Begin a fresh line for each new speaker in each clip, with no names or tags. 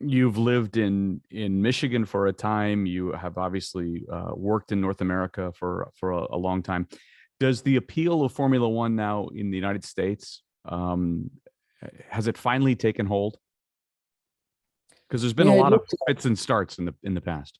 You've lived in Michigan for a time. You have obviously worked in North America for a long time. Does the appeal of Formula One now in the United States, has it finally taken hold? Because there's been a
Yeah, it
lot of
looks like.
fits and starts in the past.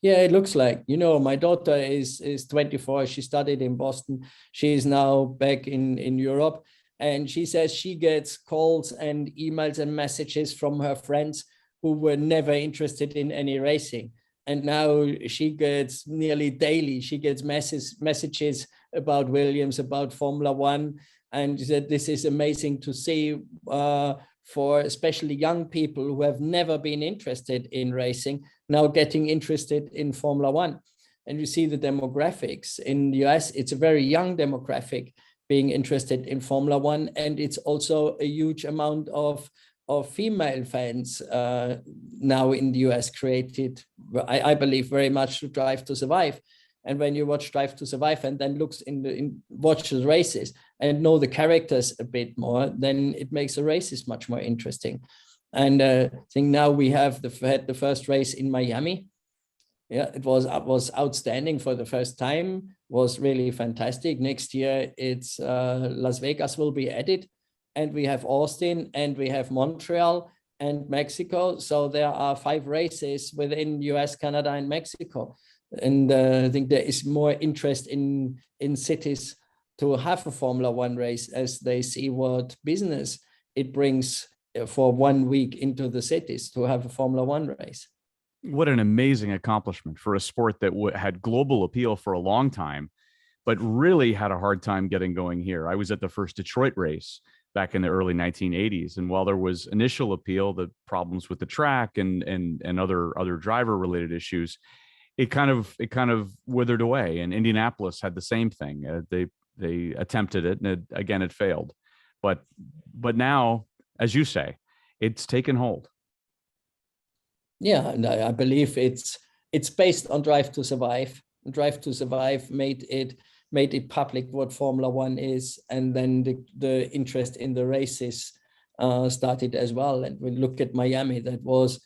Yeah, it looks like. My daughter is 24. She studied in Boston. She is now back in Europe, and she says she gets calls and emails and messages from her friends who were never interested in any racing. And now she gets nearly daily. She gets messages about Williams, about Formula One, and she said this is amazing to see for especially young people who have never been interested in racing now getting interested in Formula One. And you see the demographics in the US, it's a very young demographic being interested in Formula One. And it's also a huge amount of female fans now in the US created, I believe, very much to Drive to Survive. And when you watch Drive to Survive and then looks watch the races and know the characters a bit more, then it makes the races much more interesting. And I think now we had the first race in Miami. Yeah, it was outstanding for the first time. Was really fantastic. Next year, it's Las Vegas will be added, and we have Austin, and we have Montreal and Mexico. So there are 5 races within US, Canada, and Mexico. And I think there is more interest in cities to have a Formula One race as they see what business it brings for 1 week into the cities to have a Formula One race.
What an amazing accomplishment for a sport that had global appeal for a long time, but really had a hard time getting going here. I was at the first Detroit race back in the early 1980s, and while there was initial appeal, the problems with the track and other driver related issues, it kind of withered away. And Indianapolis had the same thing. They attempted it, and again it failed. But now, as you say, it's taken hold.
Yeah, and I believe it's based on Drive to Survive. Drive to Survive made it public what Formula One is, and then the interest in the races started as well. And we look at Miami, that was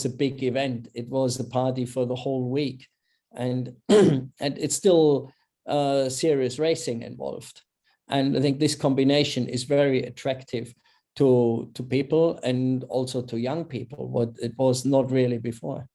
a big event. It was a party for the whole week, and and it's still serious racing involved. And I think this combination is very attractive to people and also to young people, what it was not really before.